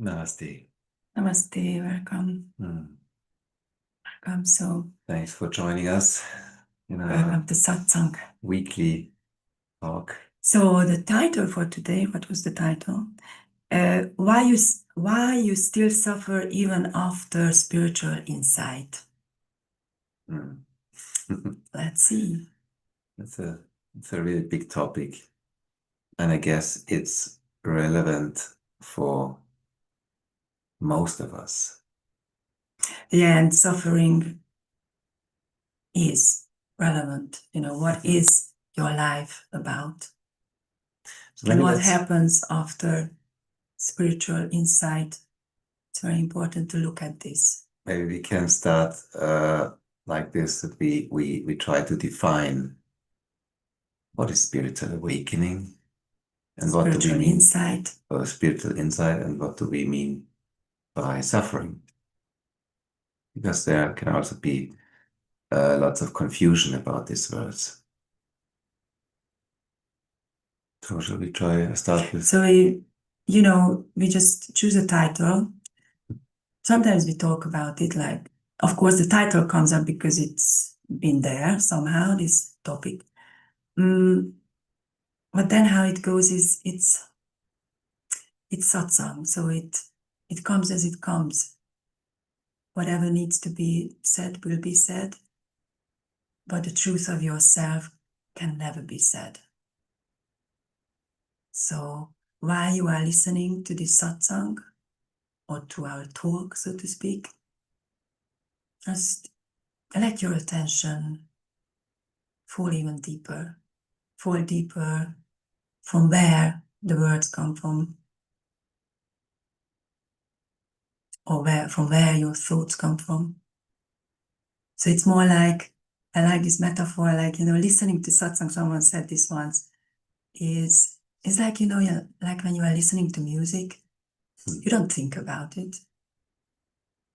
Namaste. Namaste, welcome. Welcome. So, thanks for joining us in welcome to Satsang. Weekly talk. So, the title for today, what was the title? Why you still suffer even after spiritual insight? Let's see. It's a really big topic, and I guess it's relevant for most of us. Yeah, and suffering is relevant. What is your life about? So and what happens after spiritual insight? It's very important to look at this. Maybe we can start like this, that we try to define what is spiritual awakening and what do we mean insight. Spiritual insight, and what do we mean by suffering? Because there can also be lots of confusion about these words. So shall we start with? So we just choose a title. Sometimes we talk about it like, of course, the title comes up because it's been there somehow, this topic. But then how it goes is it's satsang, so it comes as it comes. Whatever needs to be said will be said, but the truth of yourself can never be said. So while you are listening to this satsang, or to our talk, so to speak, just let your attention fall even deeper. Fall deeper from where the words come from, or from where your thoughts come from. So it's more like, I like this metaphor, like, listening to satsang, someone said this once, is like, like when you are listening to music, you don't think about it.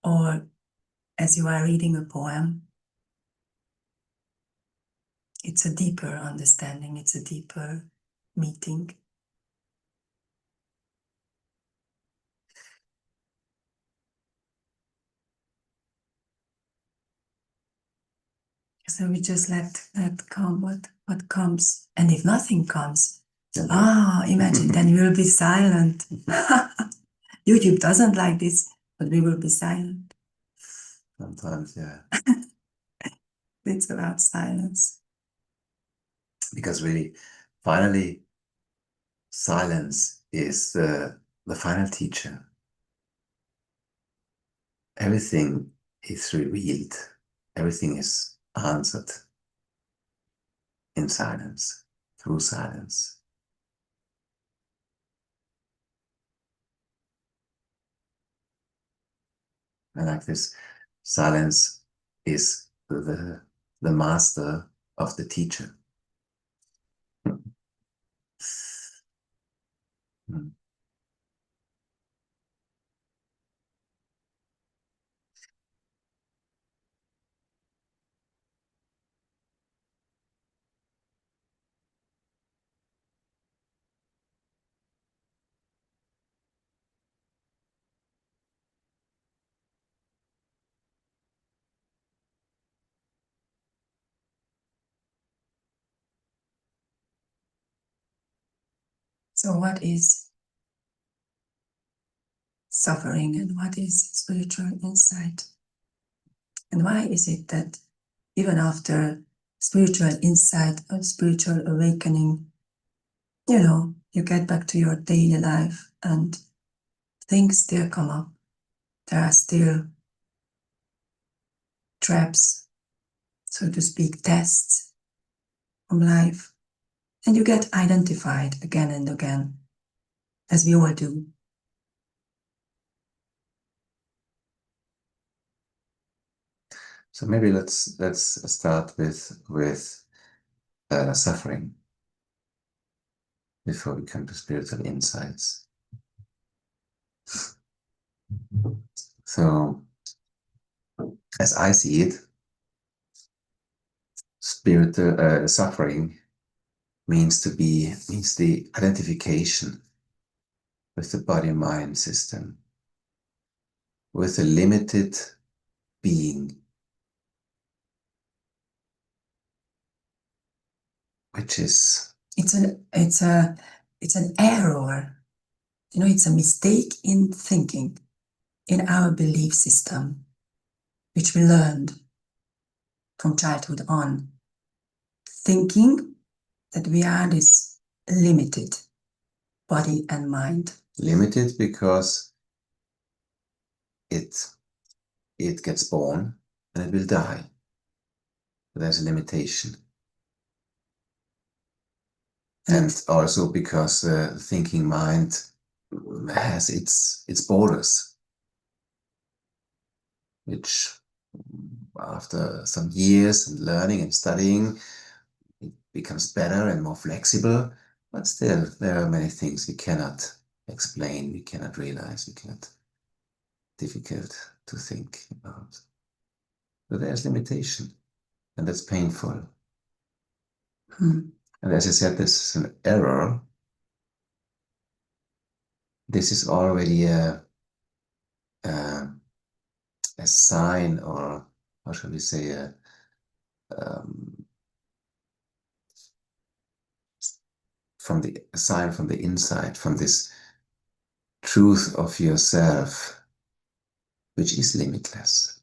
Or as you are reading a poem, it's a deeper understanding, it's a deeper meeting. So we just let come what comes. And if nothing comes, imagine, then we will be silent. YouTube doesn't like this, but we will be silent. Sometimes, yeah. It's about silence. Because really, finally, silence is the final teacher. Everything is revealed. Everything is answered in silence, through silence. And like this, silence is the master of the teacher. So what is suffering and what is spiritual insight? And why is it that even after spiritual insight or spiritual awakening, you get back to your daily life and things still come up? There are still traps, so to speak, tests from life. And you get identified again and again, as we all do. So maybe let's start with suffering before we come to spiritual insights. So, as I see it, suffering means the identification with the body-mind system, with a limited being, which is it's an error. It's a mistake in thinking, in our belief system, which we learned from childhood on, thinking that we are this limited body and mind. Limited because it gets born and it will die. There's a limitation. And also because the thinking mind has its borders, which after some years and learning and studying, it becomes better and more flexible, but still there are many things we cannot explain, we cannot realize, difficult to think about. But there's limitation, and that's painful. And as I said, this is an error. This is already a sign, or how shall we say, a sign from the inside, from this truth of yourself, which is limitless,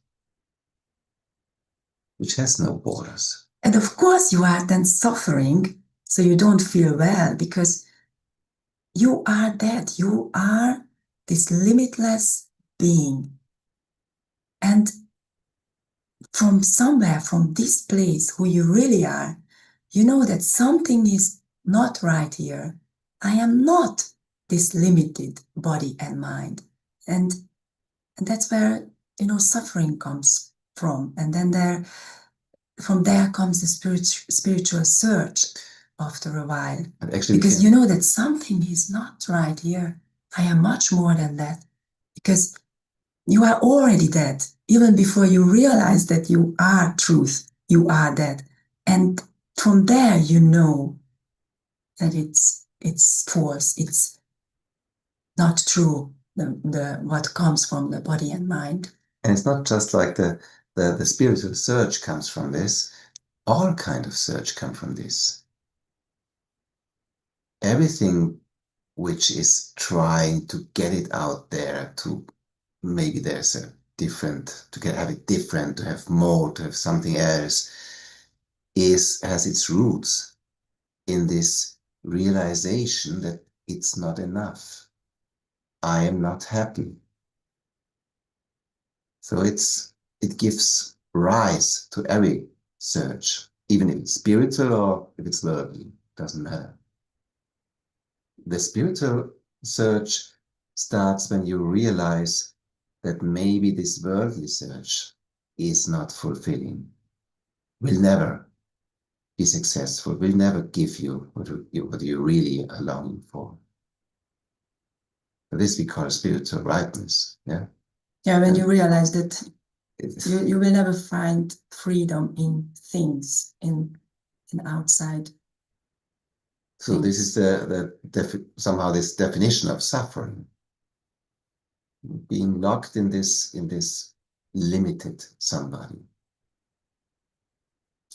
which has no borders. And of course you are then suffering, so you don't feel well, because you are that. You are this limitless being. And from somewhere, from this place, who you really are, you know that something is not right here. I am not this limited body and mind. And that's where, suffering comes from. And then from there comes the spiritual search after a while. Because you know that something is not right here. I am much more than that. Because you are already dead, even before you realize that you are truth, you are dead. And from there, you know that it's false, it's not true, what comes from the body and mind. And it's not just like the spiritual search comes from this. All kind of search come from this. Everything which is trying to get it out there, to maybe there's a different, have it different, to have more, to have something else, has its roots in this realization that it's not enough. I am not happy. So it gives rise to every search, even if it's spiritual or if it's worldly, doesn't matter. The spiritual search starts when you realize that maybe this worldly search is not fulfilling, will never be successful, will never give you what you really are longing for. This we call spiritual rightness. Yeah. Yeah, when you realize that you will never find freedom in things, in outside. So this is somehow this definition of suffering, being locked in this limited somebody.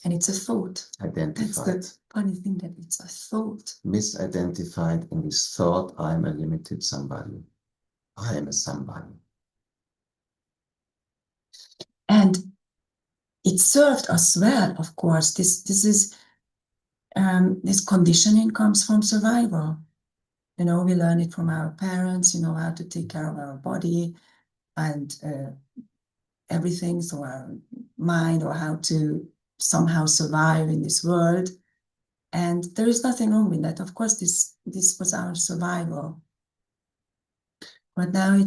And it's a thought. Identified. That's the funny thing, that it's a thought. Misidentified in this thought, I'm a limited somebody. I am a somebody. And it served us well, of course. This conditioning comes from survival. We learn it from our parents, how to take care of our body and everything, so our mind, or how to somehow survive in this world. And there is nothing wrong with that. Of course, this was our survival. But now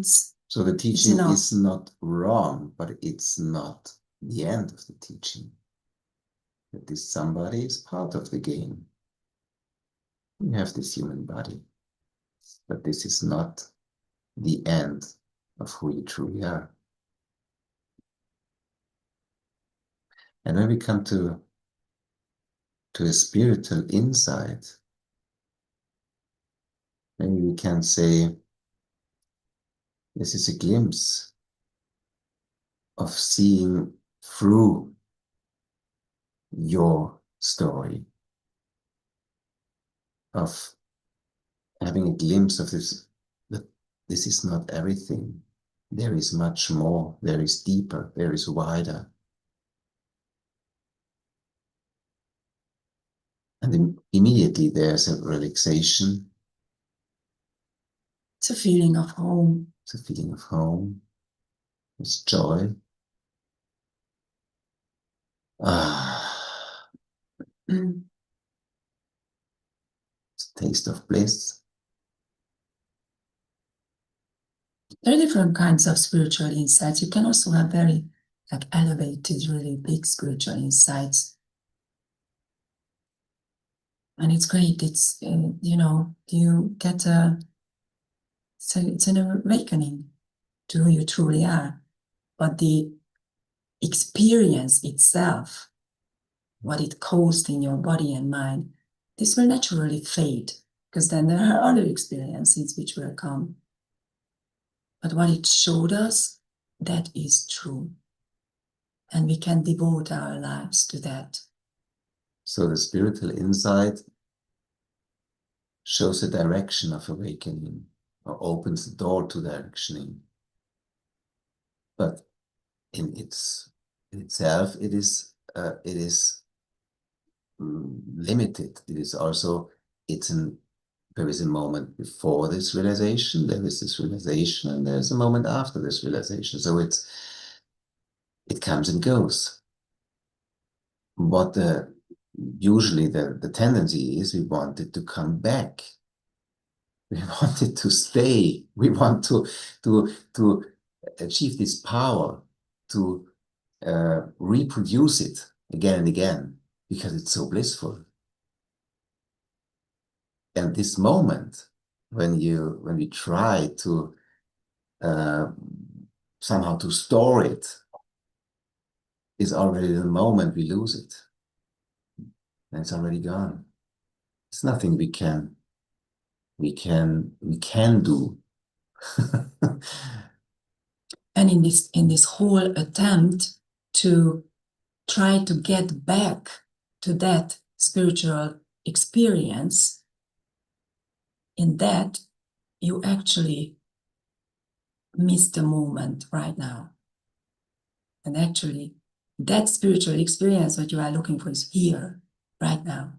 so the teaching is not wrong, but it's not the end of the teaching. That this somebody is part of the game. We have this human body, but this is not the end of who you truly are. And when we come to a spiritual insight, maybe we can say this is a glimpse of seeing through your story, of having a glimpse of this, that this is not everything. There is much more, there is deeper, there is wider. And immediately there's a relaxation. It's a feeling of home. It's a feeling of home. It's joy. Ah, Mm. it's a taste of bliss. There are different kinds of spiritual insights. You can also have very like elevated, really big spiritual insights. And it's great. It's, you know, you get it's an awakening to who you truly are. But the experience itself, what it caused in your body and mind, this will naturally fade because then there are other experiences which will come. But what it showed us, that is true. And we can devote our lives to that. So the spiritual insight shows a direction of awakening or opens the door to directioning. But in itself, it is limited. It is also, there is a moment before this realization, there is this realization, and there's a moment after this realization. So it comes and goes. What usually the tendency is, we want it to come back. We want it to stay. We want to achieve this power to reproduce it again and again because it's so blissful. And this moment, when we try to somehow to store it, is already the moment we lose it, and it's already gone. It's nothing we can do. And in this whole attempt to try to get back to that spiritual experience, in that you actually miss the moment right now. And actually, that spiritual experience, what you are looking for, is here, right now.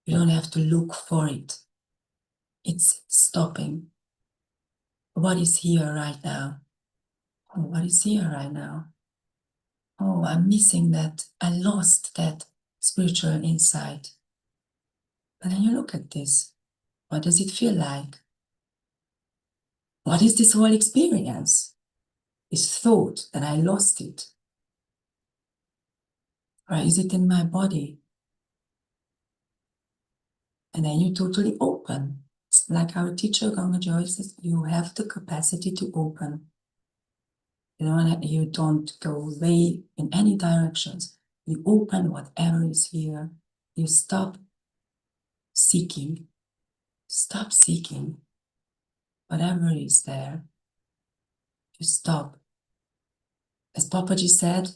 You don't have to look for it. It's stopping. What is here right now? Oh, what is here right now? Oh, I'm missing that. I lost that spiritual insight. And then you look at this. What does it feel like? What is this whole experience? This thought that I lost it. Or is it in my body? And then you totally open. It's like our teacher, Ganga Joy, says, you have the capacity to open. You don't go away in any directions. You open whatever is here. You stop seeking. Stop seeking. Whatever is there, you stop. As Papaji said,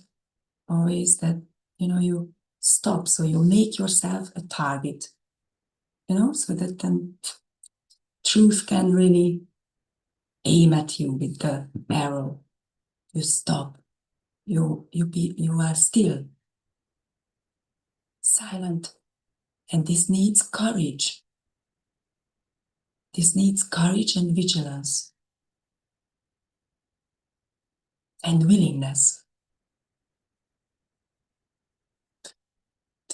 always that, you stop. So you make yourself a target, so that then truth can really aim at you with the arrow. You stop. You are still, silent. And this needs courage. This needs courage and vigilance. And willingness.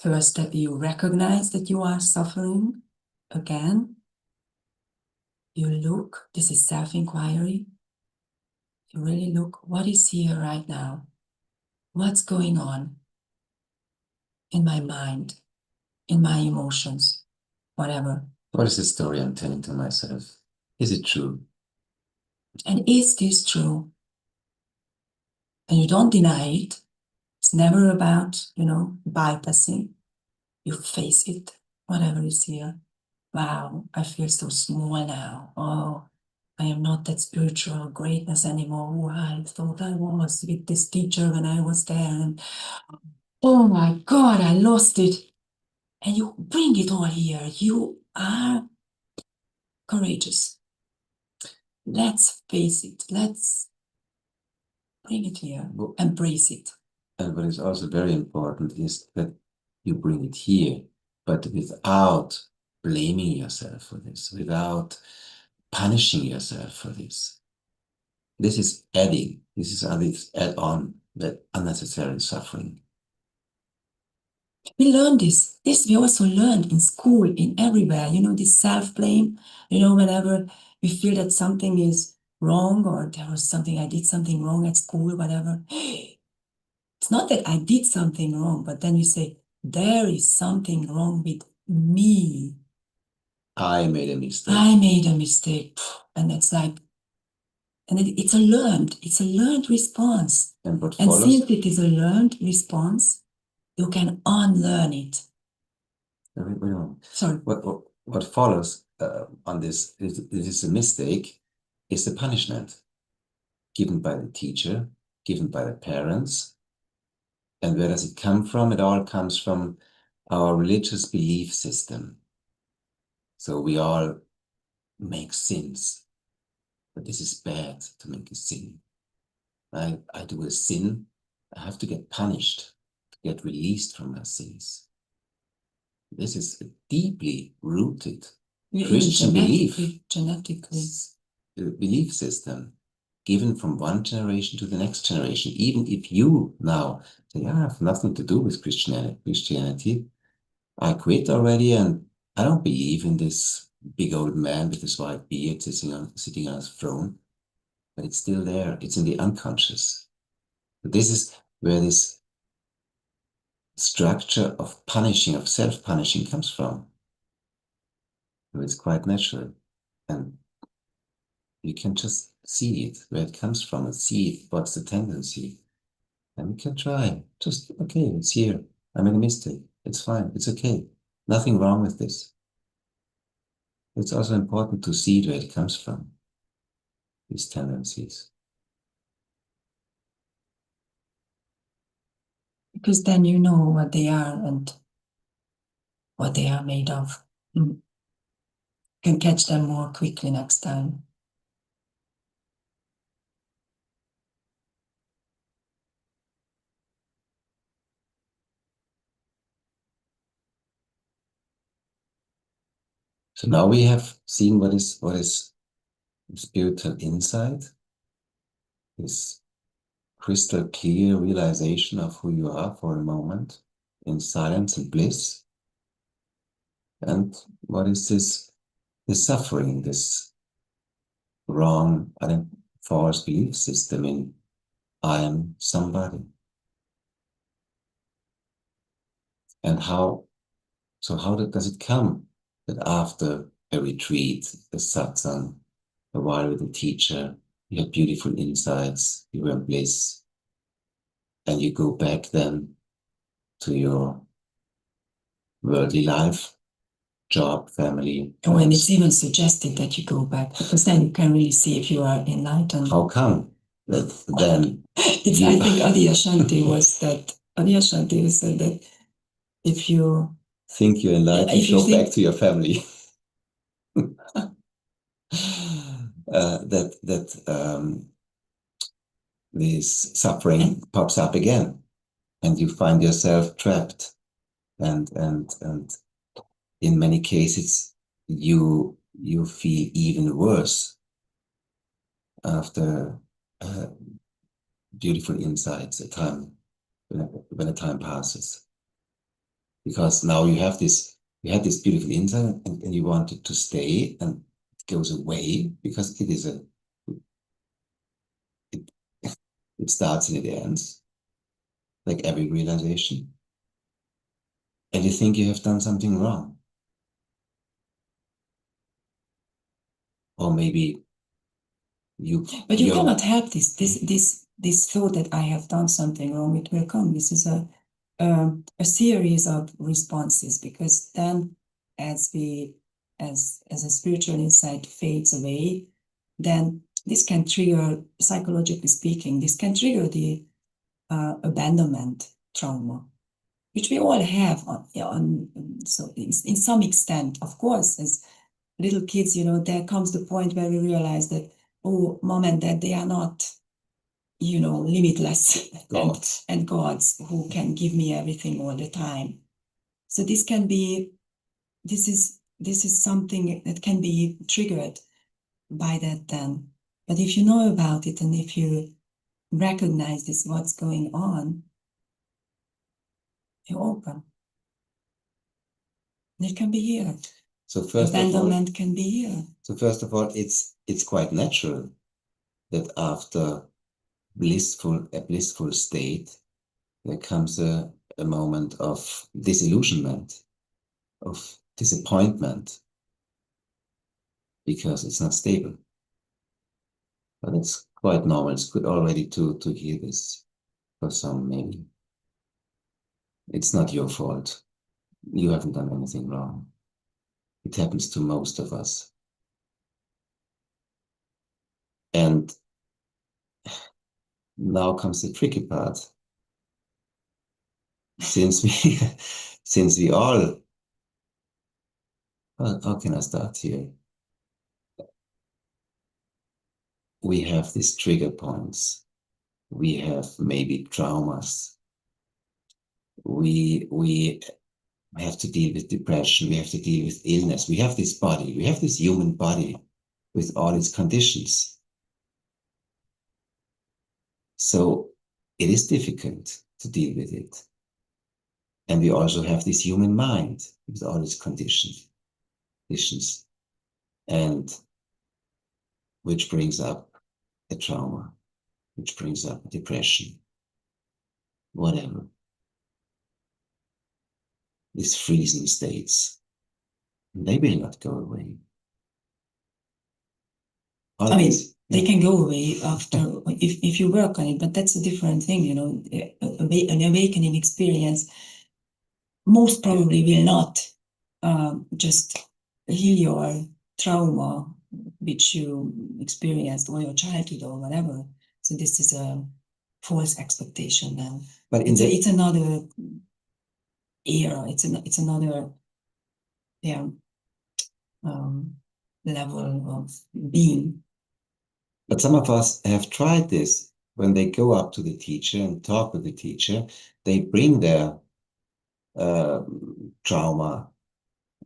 First, that you recognize that you are suffering. Again, you look, this is self-inquiry. You really look, what is here right now? What's going on in my mind, in my emotions, whatever. What is the story I'm telling to myself? Is it true? And is this true? And you don't deny it. It's never about, bypassing. You face it, whatever is here. Wow, I feel so small now. Oh, I am not that spiritual greatness anymore who I thought I was with this teacher when I was there. And oh my God, I lost it. And you bring it all here. You are courageous. Let's face it. Let's bring it here. Embrace it. And what is also very important is that you bring it here, but without blaming yourself for this, without punishing yourself for this. This is adding, this is add on that unnecessary suffering. We learn this. This we also learned in school, in everywhere. You know, this self-blame. You know, whenever we feel that something is wrong or there was something, I did something wrong at school, whatever. It's not that I did something wrong, but then you say, there is something wrong with me. I made a mistake. I made a mistake. And it's like, and it's a learned response. And what And follows? since it is a learned response, you can unlearn it. Wait. Sorry. What follows on this is a mistake, is the punishment given by the teacher, given by the parents. And where does it come from? It all comes from our religious belief system. So we all make sins, but this is bad to make a sin. I do a sin, I have to get punished, to get released from my sins. This is a deeply rooted Christian genetically belief system given from one generation to the next generation. Even if you now say, I have nothing to do with Christianity, I quit already and I don't believe in this big old man with his white beard sitting on his throne, but it's still there. It's in the unconscious. But this is where this structure of punishing, of self-punishing comes from. So it's quite natural. And you can just see it, where it comes from, and see what's the tendency. And we can try. Just, okay, it's here. I made a mistake. It's fine. It's okay. Nothing wrong with this. It's also important to see where it comes from, these tendencies. Because then you know what they are and what they are made of. You can catch them more quickly next time. So now we have seen what is spiritual insight, this crystal clear realization of who you are for a moment in silence and bliss. And what is this suffering, this wrong, false belief system in I am somebody. And how does it come that after a retreat, a satsang, a while with a teacher, you have beautiful insights, you were in bliss, and you go back then to your worldly life, job, family. Oh, and it's even suggested that you go back, because then you can really see if you are enlightened. How come that then? I think Adyashanti said that if you think you're enlightened, go back to your family. This suffering pops up again, and you find yourself trapped, and in many cases you feel even worse after beautiful insights when a time passes, because now you had this beautiful insight and you want it to stay, and it goes away because it starts and it ends, like every realization, and you think you have done something wrong, or maybe but you cannot help this thought that I have done something wrong. It will come. This is a series of responses, because then as a spiritual insight fades away, then this can trigger, psychologically speaking, this can trigger the abandonment trauma, which we all have so in some extent. Of course, as little kids, there comes the point where we realize that, oh, mom and dad, they are not, limitless Gods. and gods who can give me everything all the time. So this is something that can be triggered by that then. But if you know about it and if you recognize this, what's going on, you open. It can be here. So first abandonment can be here. So first of all, it's quite natural that after a blissful state, there comes a moment of disillusionment, of disappointment, because it's not stable. But it's quite normal. It's good already to hear this for some, maybe. It's not your fault. You haven't done anything wrong. It happens to most of us. And now comes the tricky part. Since we all, how can I start here? We have these trigger points. We have maybe traumas. We have to deal with depression. We have to deal with illness. We have this body. We have this human body with all its conditions. So it is difficult to deal with it. And we also have this human mind with all its conditions. And which brings up a trauma, which brings up depression, whatever. These freezing states, they will not go away. They can go away after, if you work on it, but that's a different thing, an awakening experience most probably will not just heal your trauma, which you experienced or your childhood or whatever. So this is a false expectation then. But it's another era. It's another level of being. But some of us have tried this. When they go up to the teacher and talk with the teacher, they bring their trauma,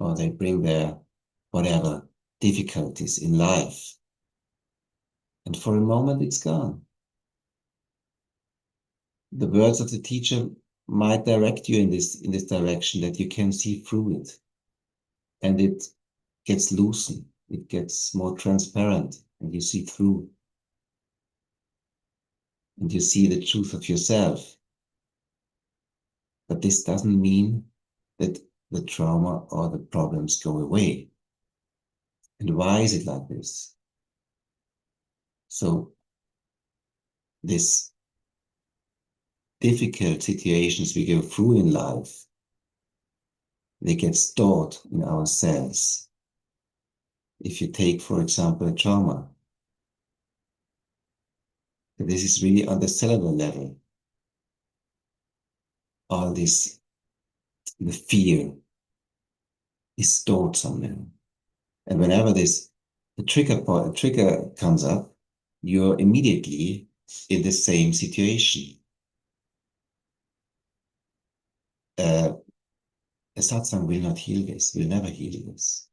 or they bring their whatever difficulties in life. And for a moment, it's gone. The words of the teacher might direct you in this direction, that you can see through it. And it gets loosened. It gets more transparent, and you see through. And you see the truth of yourself. But this doesn't mean that the trauma or the problems go away. And why is it like this? So these difficult situations we go through in life, they get stored in our cells. If you take, for example, a trauma, this is really on the cellular level. All this, the fear is stored somewhere. And whenever the trigger comes up, you're immediately in the same situation. A satsang will not heal this, will never heal this.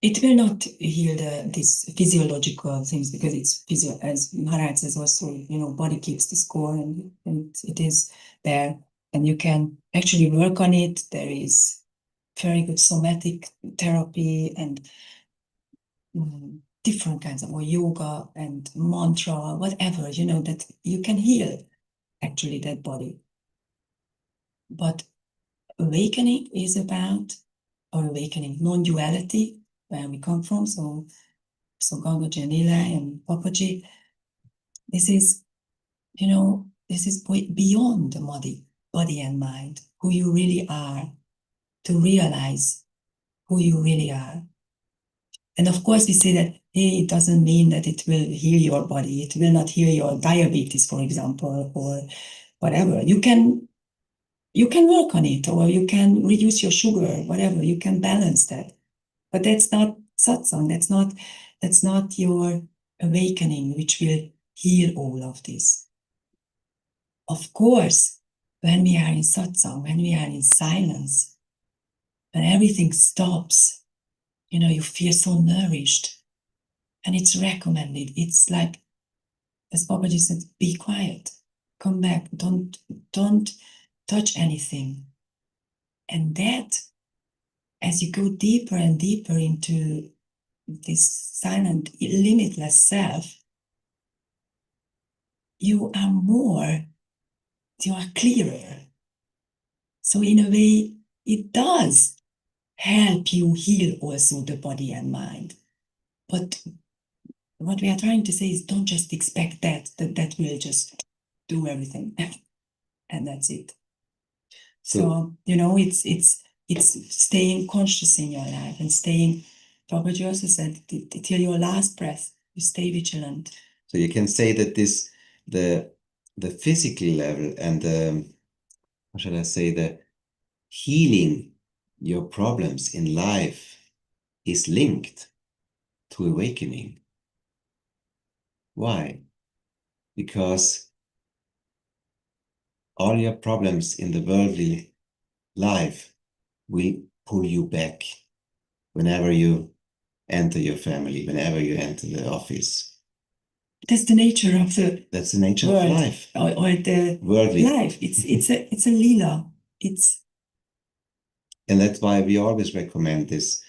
It will not heal these physiological things, because it's as Maharaj says also, body keeps the score, and it is there, and you can actually work on it. There is very good somatic therapy and different kinds of yoga and mantra, whatever, that you can heal actually that body. But awakening is about, or awakening, non-duality, where we come from, so Gangaji and Eli and Papaji, this is beyond the body and mind, who you really are, to realize who you really are. And of course, we say that, hey, it doesn't mean that it will heal your body. It will not heal your diabetes, for example, or whatever. You can work on it, or you can reduce your sugar, whatever. You can balance that. But that's not satsang. That's not your awakening, which will heal all of this. Of course, when we are in satsang, when we are in silence, when everything stops, you feel so nourished. And it's recommended. It's like, as Babaji said, be quiet, come back, don't touch anything. And that, as you go deeper and deeper into this silent, limitless self, you are clearer. So in a way, it does help you heal also the body and mind. But what we are trying to say is, don't just expect that will just do everything and that's it. So it's staying conscious in your life and staying. Prabhupada also said, till your last breath, you stay vigilant. So you can say that the physical level and how shall I say, the healing your problems in life is linked to awakening. Why? Because all your problems in the worldly life will pull you back whenever you enter your family, whenever you enter the office. That's the nature of the That's the nature world, of life. or the worldly life. It's a lila. And that's why we always recommend this.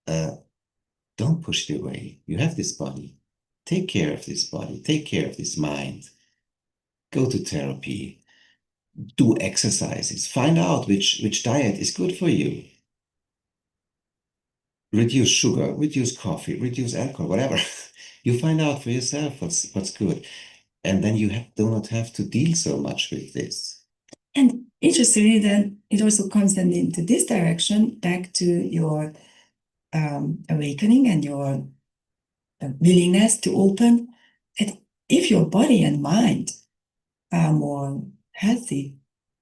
Don't push it away. You have this body. Take care of this body. Take care of this mind. Go to therapy. Do exercises. Find out which diet is good for you. Reduce sugar, reduce coffee, reduce alcohol, whatever. You find out for yourself what's good. And then you do not have to deal so much with this. And interestingly, then it also comes then into this direction, back to your awakening and your willingness to open. And if your body and mind are more healthy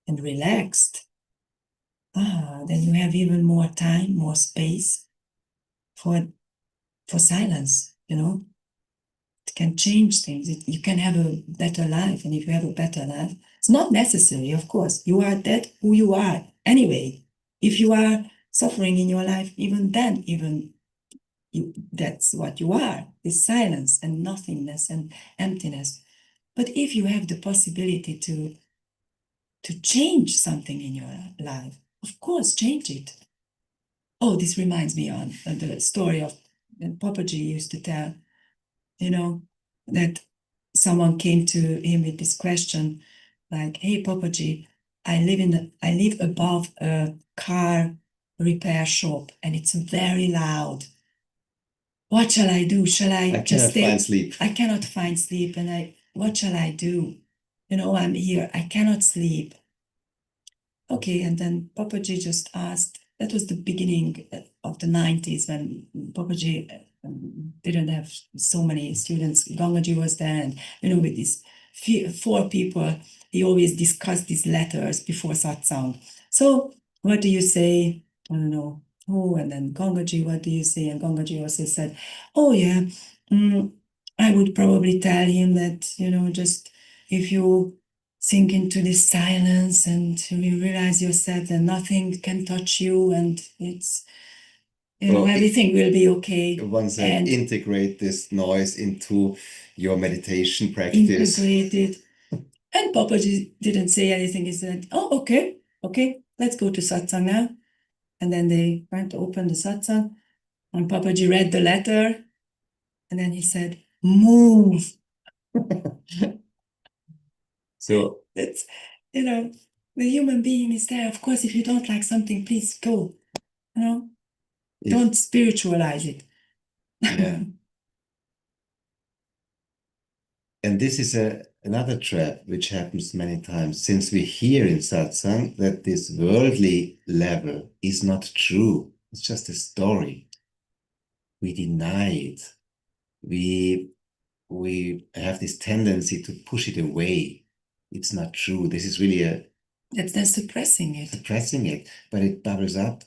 and relaxed, then you have even more time, more space for silence, It can change things. You can have a better life. And if you have a better life, it's not necessary, of course. You are that who you are anyway. If you are suffering in your life, even then, that's what you are, this silence and nothingness and emptiness. But if you have the possibility to change something in your life, of course, change it. Oh, this reminds me of the story of Papaji used to tell, that someone came to him with this question, like, hey, Papaji, I live above a car repair shop and it's very loud. What shall I do? Shall I just stay? Find sleep. I cannot find sleep. And what shall I do? I'm here. I cannot sleep. Okay, and then Papaji just asked, that was the beginning of the 90s when Papaji didn't have so many students. Gangaji was there, and with these 4 people, he always discussed these letters before satsang. So, what do you say? I don't know. Oh, and then Gangaji, what do you say? And Gangaji also said, oh yeah, I would probably tell him that, just if you sink into this silence and you realize yourself that nothing can touch you and it's everything will be okay. Once and integrate this noise into your meditation practice. Integrate it. And Papaji didn't say anything. He said, oh, okay, let's go to satsang now. And then they went to open the satsang and Papaji read the letter and then he said, move. So it's, the human being is there. Of course, if you don't like something, please go. Don't spiritualize it. Yeah. And this is another trap which happens many times, since we hear in satsang that this worldly level is not true. It's just a story. we deny it. We have this tendency to push it away. It's not true. This is really That's suppressing it. suppressing it, but it bubbles up.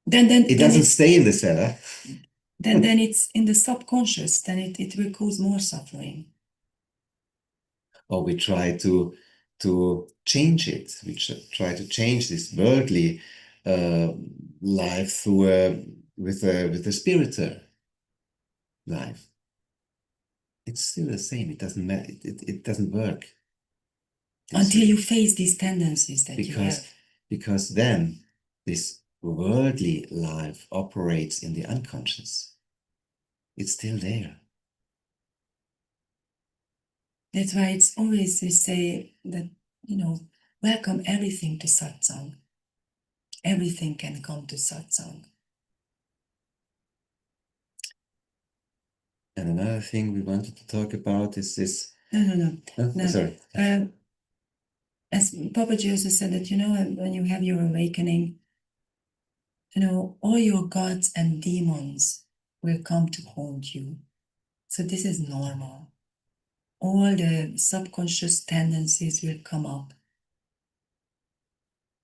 Then It doesn't stay in the cellar. then it's in the subconscious. Then it will cause more suffering. Or we try to change it. We try to change this worldly life through with a spiritual life. It's still the same. It doesn't matter. It doesn't work. Until you face these tendencies that you have. Because then this worldly life operates in the unconscious. It's still there. That's why it's always we say that, welcome everything to satsang. Everything can come to satsang. And another thing we wanted to talk about is this. No. Sorry. As Papaji also said that, when you have your awakening, all your gods and demons will come to haunt you. So this is normal. All the subconscious tendencies will come up.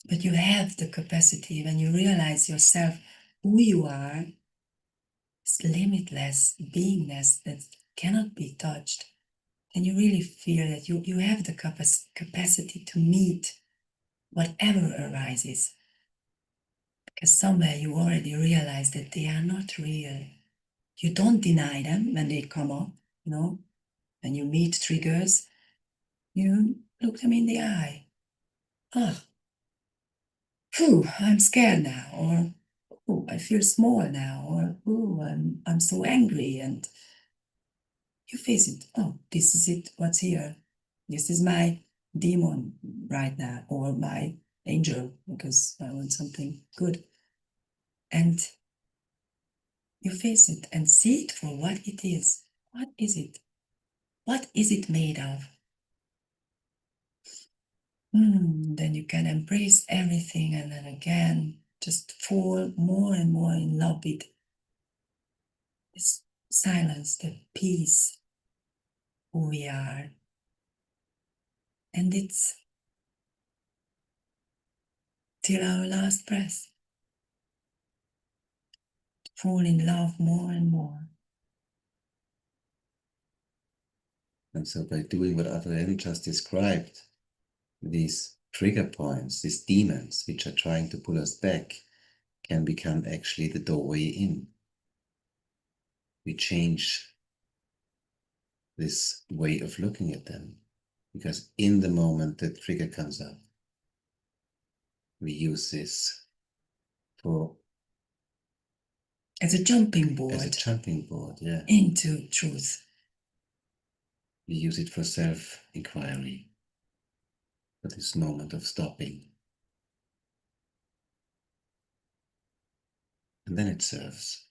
But you have the capacity, when you realize yourself, who you are, this limitless beingness that cannot be touched, then you really feel that you have the capacity to meet whatever arises. Because somewhere you already realize that they are not real. You don't deny them when they come up, when you meet triggers, you look them in the eye. Phew, I'm scared now, or oh, I feel small now, or oh, I'm so angry, and you face it. Oh, this is it, what's here? This is my demon right now, or my angel, because I want something good. And you face it and see it for what it is. What is it? What is it made of? Then you can embrace everything and then again just fall more and more in love with this silence, the peace, who we are. And it's till our last breath. Fall in love more and more. And so by doing what Adrienne just described, these trigger points, these demons which are trying to pull us back, can become actually the doorway in. We change this way of looking at them, because in the moment the trigger comes up, we use this as a jumping board. As a jumping board, yeah. Into truth. We use it for self-inquiry, for this moment of stopping. And then it serves.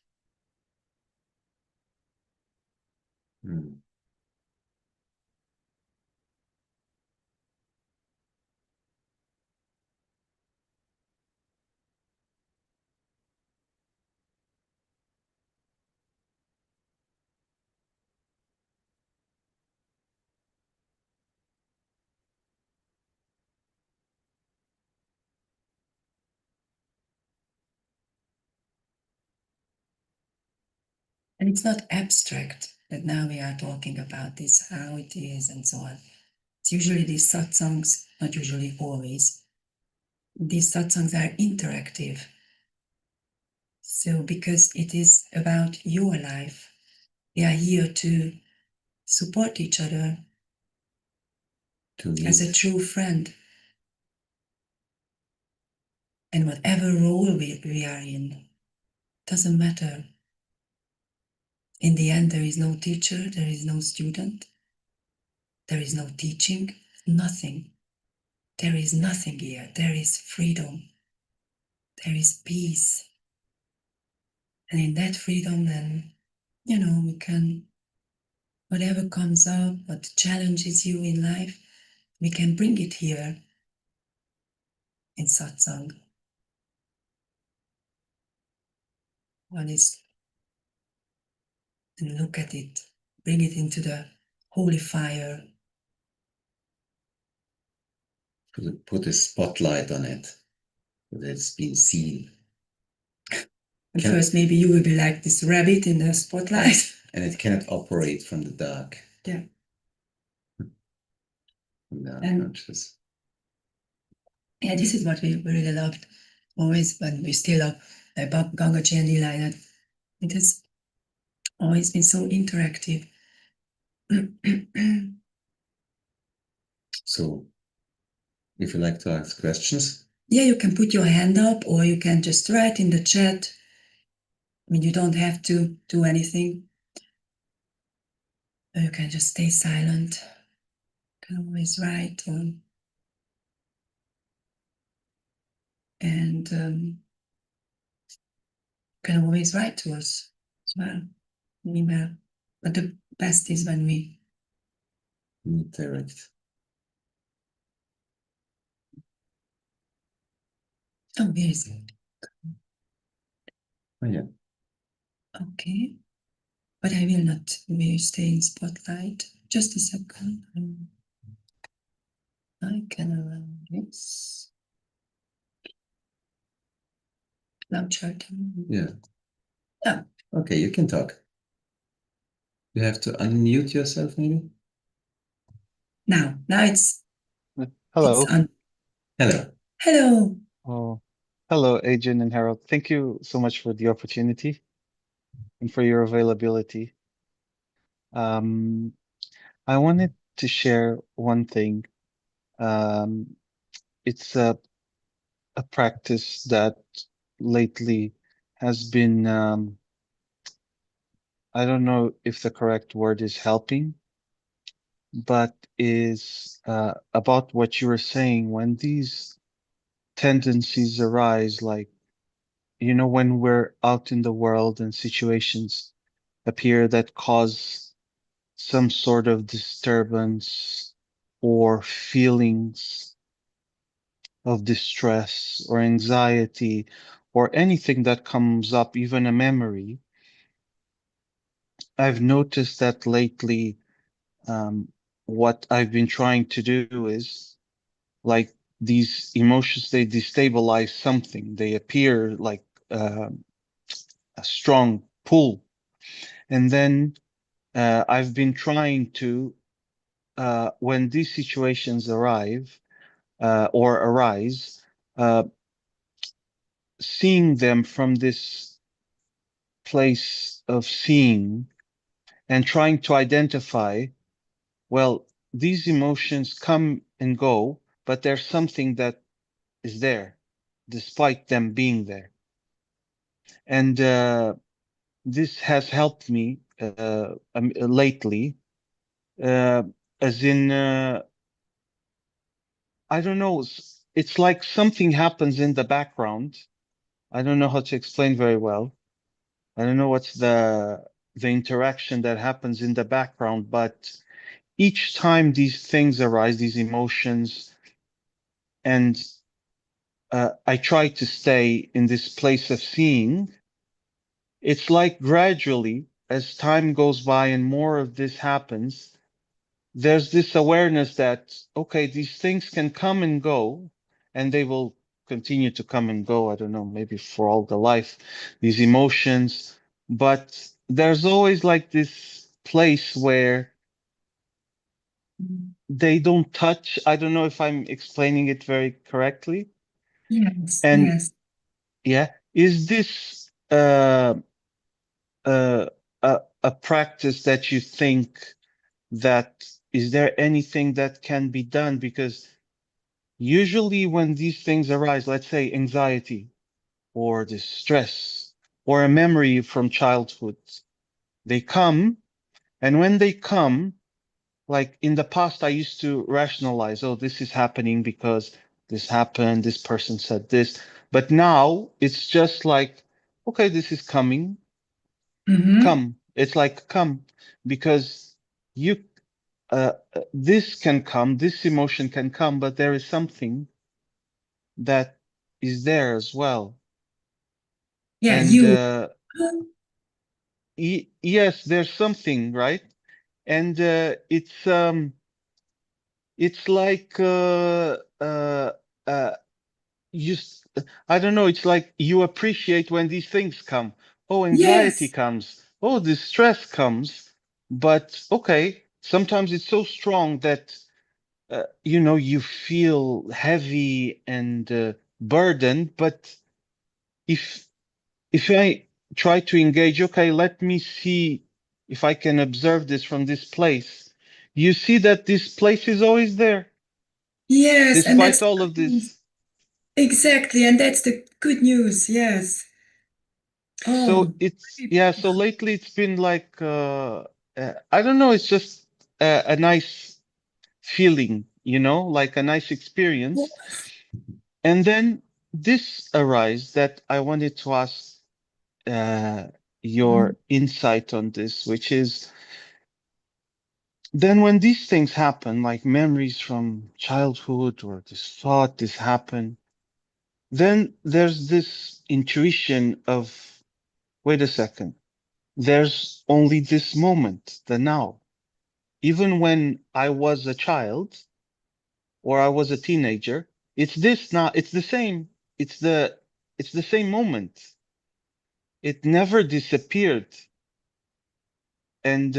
And it's not abstract that now we are talking about this, how it is, and so on. It's usually these satsangs, not usually always, these satsangs are interactive. So because it is about your life, we are here to support each other as a true friend. And whatever role we are in, doesn't matter. In the end, there is no teacher, there is no student, there is no teaching, nothing. There is nothing here. There is freedom. There is peace. And in that freedom, then, we can, whatever comes up, what challenges you in life, we can bring it here in satsang. What is and look at it, bring it into the holy fire. Put a spotlight on it, that it's been seen. And first, maybe you will be like this rabbit in the spotlight. And it cannot operate from the dark. Yeah. From the And unconscious. yeah, this is what we really loved always, but we still love Gangaji and Eli, that it has always been so interactive. So, if you like to ask questions. Yeah, you can put your hand up or you can just write in the chat. I mean, you don't have to do anything. Or you can just stay silent. You can always write. And you can always write to us as well, email. But the best is when we meet direct. Oh, where is it? Oh, yeah. Okay. But I will not stay in spotlight. Just a second. I can allow this. Now chart. Yeah. Oh. Okay, you can talk. You have to unmute yourself, maybe? Now it's. Hello. It's Hello. Hello. Oh, hello, Adrian and Harold. Thank you so much for the opportunity and for your availability. I wanted to share one thing. It's a practice that lately has been, I don't know if the correct word is helping, but is about what you were saying when these tendencies arise, like, you know, when we're out in the world and situations appear that cause some sort of disturbance or feelings of distress or anxiety or anything that comes up, even a memory. I've noticed that lately, what I've been trying to do is, like, these emotions, they destabilize something. They appear like a strong pull. And then I've been trying to, when these situations arrive or arise, uh, seeing them from this place of seeing and trying to identify, well, these emotions come and go, but there's something that is there despite them being there. And this has helped me lately, as in, I don't know, it's like something happens in the background. I don't know how to explain very well. I don't know what's the interaction that happens in the background, but each time these things arise, these emotions, and I try to stay in this place of seeing, it's like gradually, as time goes by and more of this happens, there's this awareness that, okay, these things can come and go, and they will continue to come and go. I don't know, maybe for all the life, these emotions, but there's always like this place where they don't touch. I don't know if I'm explaining it very correctly. Yes, And yes. yeah, is this uh, a practice that you think that is there anything that can be done? Because usually when these things arise, let's say anxiety or distress or a memory from childhood, they come. And when they come, like in the past, I used to rationalize, oh, this is happening because this happened, this person said this. But now it's just like, okay, this is coming, come. It's like, come, because you, this can come, this emotion can come, but there is something that is there as well. Yeah, And you. yes, there's something, right? And it's like you s- I don't know, it's like you appreciate when these things come. Oh, anxiety Yes. comes. Oh, distress comes. But okay, sometimes it's so strong that you know, you feel heavy and burdened. But if I try to engage, okay, let me see if I can observe this from this place. You see that this place is always there, Yes, and that's despite the all good of news. this. Exactly, and that's the good news. Yes. So Oh, it's, very yeah, so beautiful. lately it's been like, I don't know, it's just a nice feeling, you know, like a nice experience. Yes. And then this arise that I wanted to ask uh, Mhm. your insight on this, which is then when these things happen, like memories from childhood or this thought, this happen, then there's this intuition of, wait a second, there's only this moment, the now. Even when I was a child or I was a teenager, it's this now, it's the same. It's the same moment. It never disappeared. And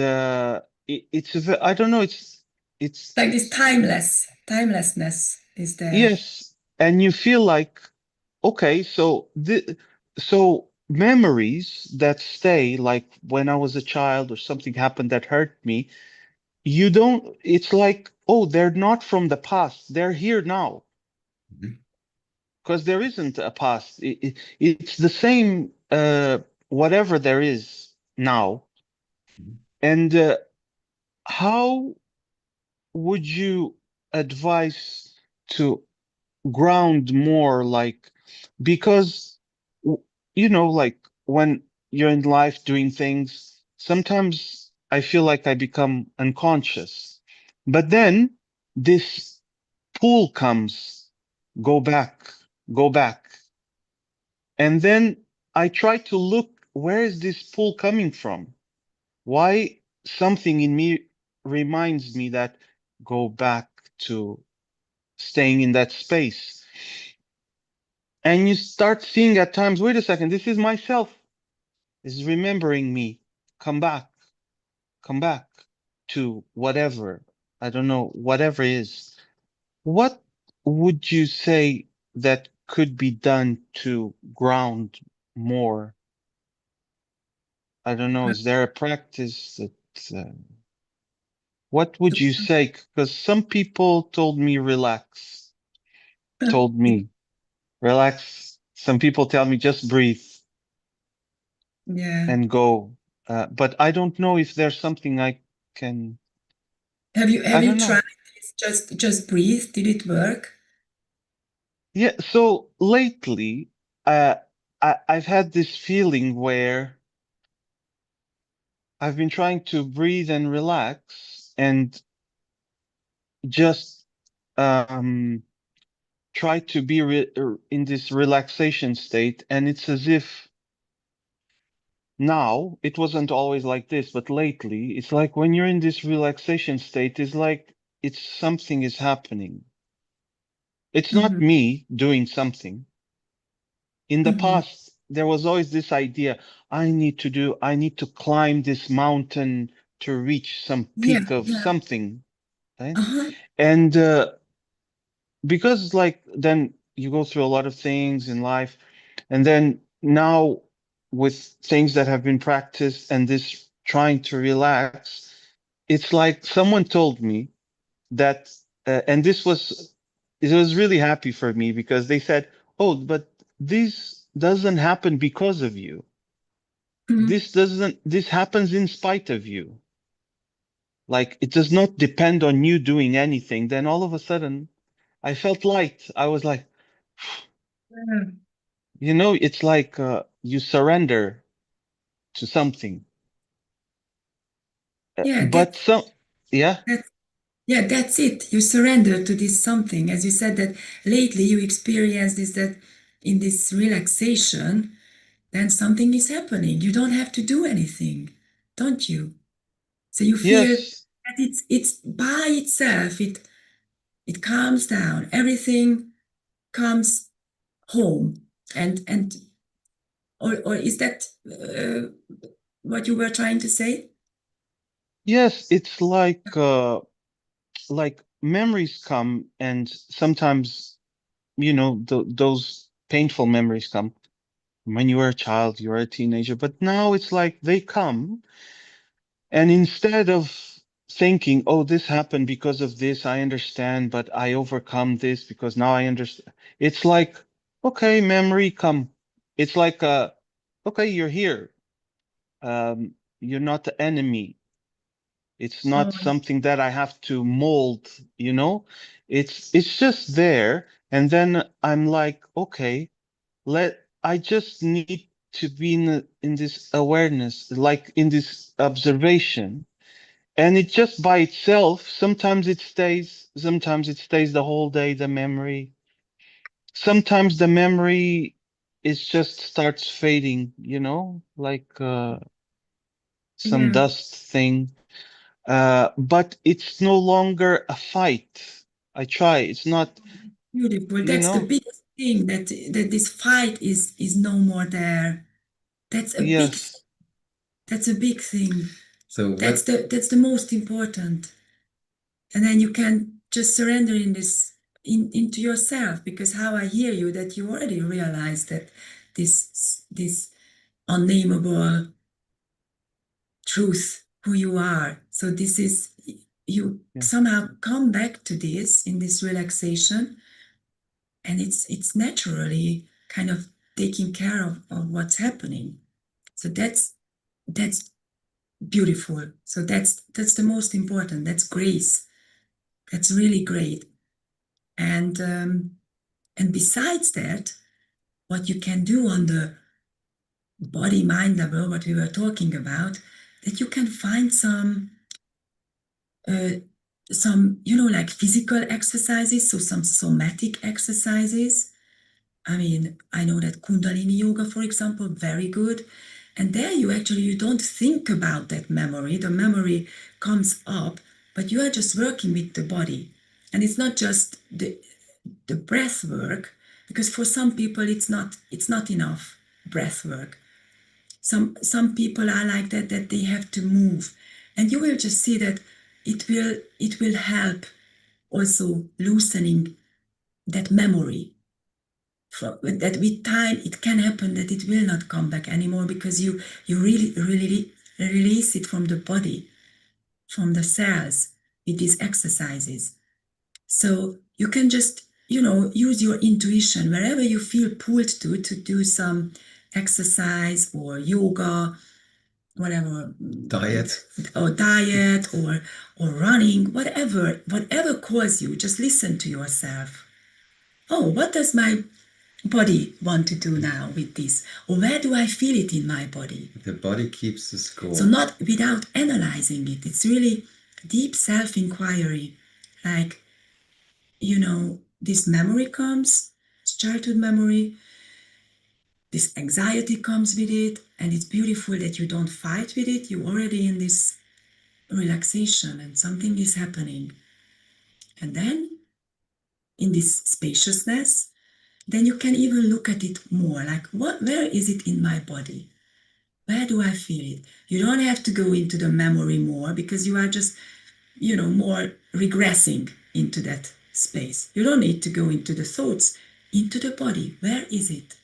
it's I don't know, Like this it's timelessness is there. yes, and you feel like, okay, so so memories that stay, like when I was a child or something happened that hurt me, you don't, it's like, oh, they're not from the past, they're here now, Mhm. because there isn't a past. It's the same, whatever there is now. Mhm. And how would you advise to ground more, like, because w- you know, like when you're in life doing things, sometimes I feel like I become unconscious, but then this pull comes, go back, go back, and then I try to look, where is this pull coming from? Why something in me reminds me that go back to staying in that space. And you start seeing at times, wait a second, this is myself. This is remembering me. Come back to whatever. I don't know, whatever is. What would you say that could be done to ground more? I don't know. Is there a practice that, what would you say? Because some people told me relax, told me relax. Some people tell me just breathe Yeah. and go. But I don't know if there's something I can, I Have you don't tried know. this? Just breathe. Did it work? Yeah. So lately, uh, I've had this feeling where I've been trying to breathe and relax and just, try to be in this relaxation state. And it's as if now it wasn't always like this, but lately it's like when you're in this relaxation state, it's like it's something is happening. It's not Hmm. me doing something. In the Hmm. past, there was always this idea, I need to climb this mountain to reach some Yeah, peak of yeah. something, right? Uh-huh. And because like then you go through a lot of things in life, and then now with things that have been practiced and this trying to relax, it's like someone told me that, and this was, it was really happy for me because they said, oh, but this doesn't happen because of you. Mhm. This happens in spite of you. Like it does not depend on you doing anything. Then all of a sudden I felt light. I was like, Yeah, you know, it's like you surrender to something. yeah, But some, yeah, that, yeah, that's it. You surrender to this something. As you said that lately you experienced this that in this relaxation, then something is happening. You don't have to do anything, don't you? So you feel Yes. that it's by itself, it calms down. Everything comes home. And or is that what you were trying to say? Yes, it's like memories come, and sometimes, you know, those painful memories come when you were a child, you were a teenager, but now it's like they come, and instead of thinking, oh, this happened because of this, I understand, but I overcome this because now I understand. It's like, okay, memory come. It's like, okay, you're here. You're not the enemy. It's Oh, not something that I have to mold, you know? It's just there. And then I'm like, okay, I just need to be in this awareness, like in this observation. And it just by itself, sometimes it stays the whole day, the memory. Sometimes the memory is just starts fading, you know, like some yeah, dust thing. But it's no longer a fight. I try. It's not, beautiful. you That's the know, biggest thing, that this fight is no more there. That's a big yes, that's a big thing. So That's the most important. And then you can just surrender in this into yourself, because how I hear you, that you already realize that this unnameable truth, who you are. So this is, you yeah, somehow come back to this in this relaxation, and it's naturally kind of taking care of what's happening. So that's beautiful. So that's the most important. That's grace. That's really great. And besides that, what you can do on the body mind level, what we were talking about, that you can find uh, some, like physical exercises, so some somatic exercises. I mean, I know that Kundalini yoga, for example, very good. And there you don't think about that memory. The memory comes up, but you are just working with the body. And it's not just the breath work, because for some people it's not enough breath work. Some people are like that they have to move. And you will just see that it will help also loosening that memory. That with time it can happen that it will not come back anymore, because you really release it from the body, from the cells, with these exercises. So you can just use your intuition wherever you feel pulled to do some exercise or yoga, whatever, diet. or diet, or running, whatever calls you. Just listen to yourself. Oh, what does my body want to do now with this? Or where do I feel it in my body? The body keeps the score. So not without analyzing it. It's really deep self-inquiry. Like, this memory comes, it's childhood memory, this anxiety comes with it, and it's beautiful that you don't fight with it. You're already in this relaxation and something is happening. And then in this spaciousness, then you can even look at it more, like where is it in my body? Where do I feel it? You don't have to go into the memory more, because you are just, more regressing into that space. You don't need to go into the thoughts, into the body. Where is it?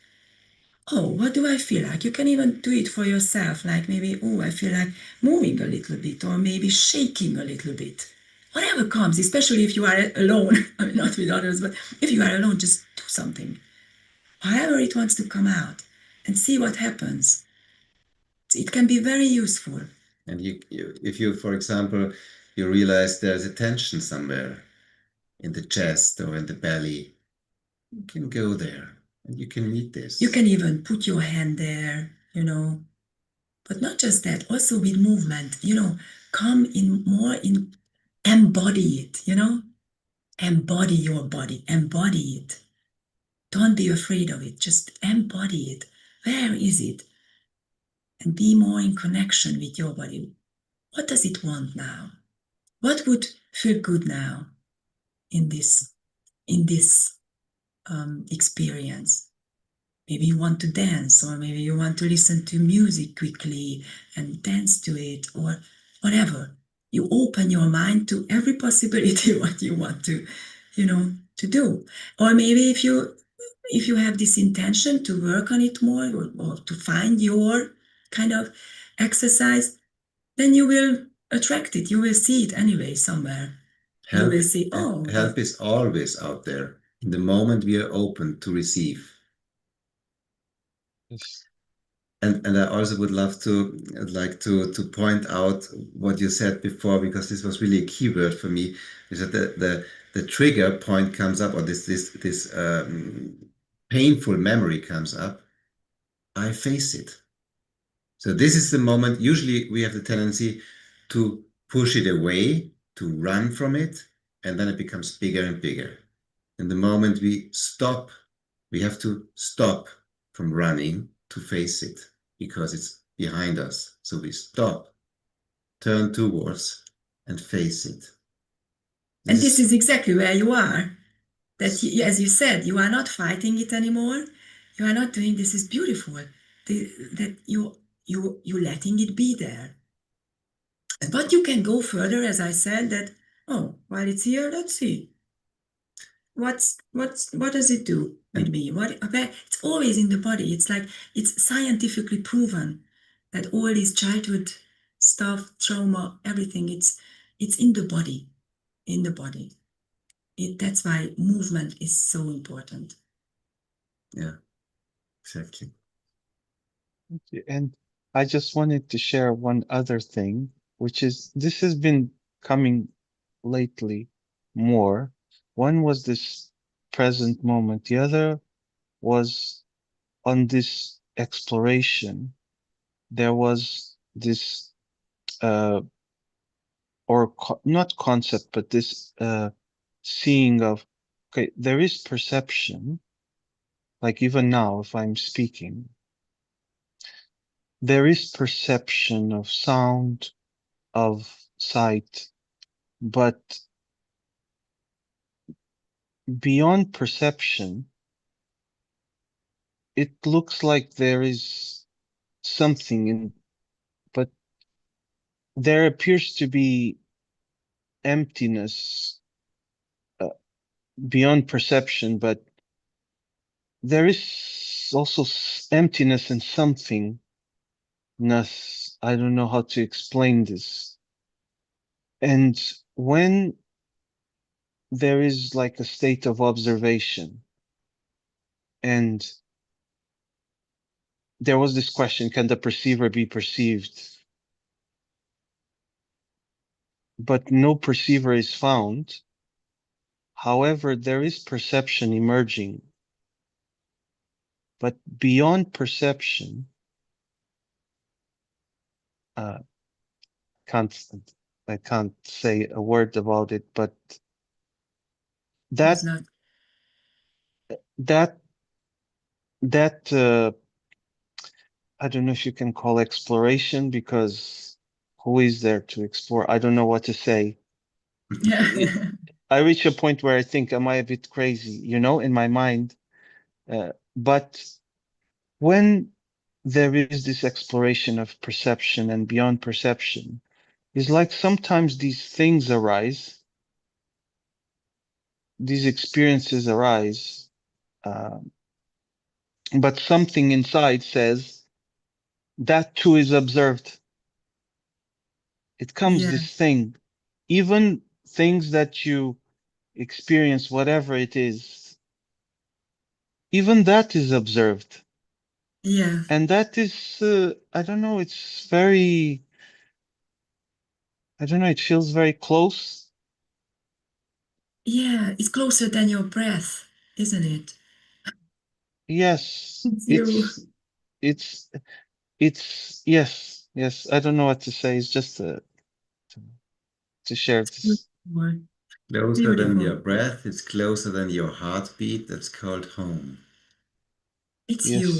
Oh, what do I feel like? You can even do it for yourself, like maybe, oh, I feel like moving a little bit, or maybe shaking a little bit. Whatever comes, especially if you are alone. I mean, not with others, but if you are alone, just do something. However it wants to come out, and see what happens. It can be very useful. And if you, for example, you realize there's a tension somewhere in the chest or in the belly, you can go there and you can meet this. You can even put your hand there, but not just that, also with movement, come in more in, embody it, embody your body, embody it. Don't be afraid of it, just embody it. Where is it? And be more in connection with your body. What does it want now? What would feel good now in this experience? Maybe you want to dance, or maybe you want to listen to music quickly and dance to it, or whatever. You open your mind to every possibility what you want to, to do. Or maybe if you have this intention to work on it more, or to find your kind of exercise, then you will attract it. You will see it anyway somewhere. You will see, help is always out there in the moment we are open to receive. Yes. And I also would love to point out what you said before, because this was really a key word for me, is that the trigger point comes up, or this painful memory comes up. I face it. So this is the moment. Usually we have the tendency to push it away, to run from it, and then it becomes bigger and bigger. And the moment we stop, we have to stop from running to face it, because it's behind us. So we stop, turn towards, and face it. And this is exactly where you are. That, as you said, you are not fighting it anymore. You are not doing, this is beautiful. That you're letting it be there. But you can go further, as I said, that, while it's here, let's see. What does it do with me? It's always in the body. It's like, it's scientifically proven that all this childhood stuff, trauma, everything, it's in the body. In the body. That's why movement is so important. Yeah, exactly. And I just wanted to share one other thing, which is, this has been coming lately more. One was this present moment. The other was on this exploration. There was this, not concept, but this seeing of, okay, there is perception. Like even now, if I'm speaking, there is perception of sound, of sight, but beyond perception, it looks like there is something but there appears to be emptiness beyond perception, but there is also emptiness and somethingness. I don't know how to explain this. And when there is like a state of observation, and there was this question, can the perceiver be perceived? But no perceiver is found. However, there is perception emerging. But beyond perception, I can't say a word about it, but that I don't know if you can call exploration, because who is there to explore? I don't know what to say. I reach a point where I think, am I a bit crazy, in my mind? But when there is this exploration of perception and beyond perception, it's like sometimes these things arise, these experiences arise, but something inside says that too is observed. It comes this thing, even things that you experience, whatever it is, even that is observed. Yeah. And that is, I don't know, it's very, I don't know, it feels very close. Yeah, it's closer than your breath, isn't it? Yes, it's yes. I don't know what to say. It's just to share this. Closer than your breath, it's closer than your heartbeat. That's called home. It's you.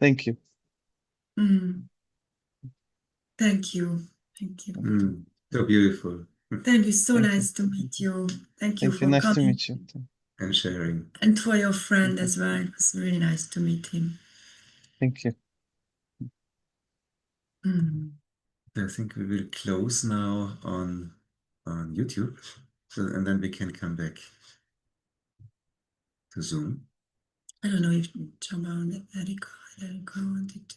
Thank you. Mm. Thank you. Thank you. So beautiful. Thank you. So Thank you. nice to meet you. Thank you Thank for you. Nice to coming. meet you. And sharing. And for your friend Mhm. as well. It was really nice to meet him. Thank you. Mm. I think we will close now on YouTube, and then we can come back to Zoom. I don't know if Chamba and Erika wanted to.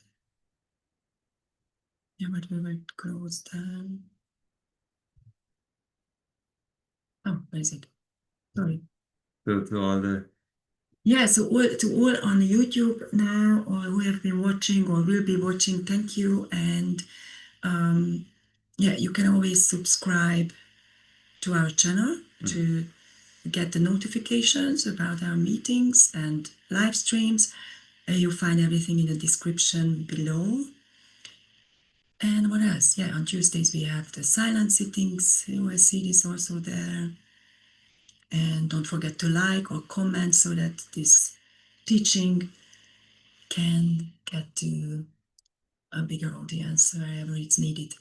Yeah, but we will close down. Oh, where is it? Sorry. To all the Yeah, so to all on YouTube now, or who have been watching or will be watching, thank you. And yeah, you can always subscribe to our channel to get the notifications about our meetings and live streams. You'll find everything in the description below. And what else? Yeah, on Tuesdays we have the silent sittings. USC is also there. And don't forget to like or comment so that this teaching can get to a bigger audience wherever it's needed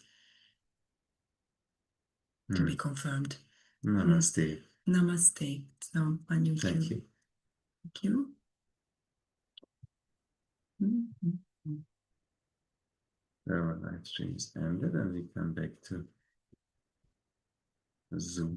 to be confirmed. Namaste. Namaste. So, Thank you. Thank you. Our live stream is ended, and we come back to Zoom.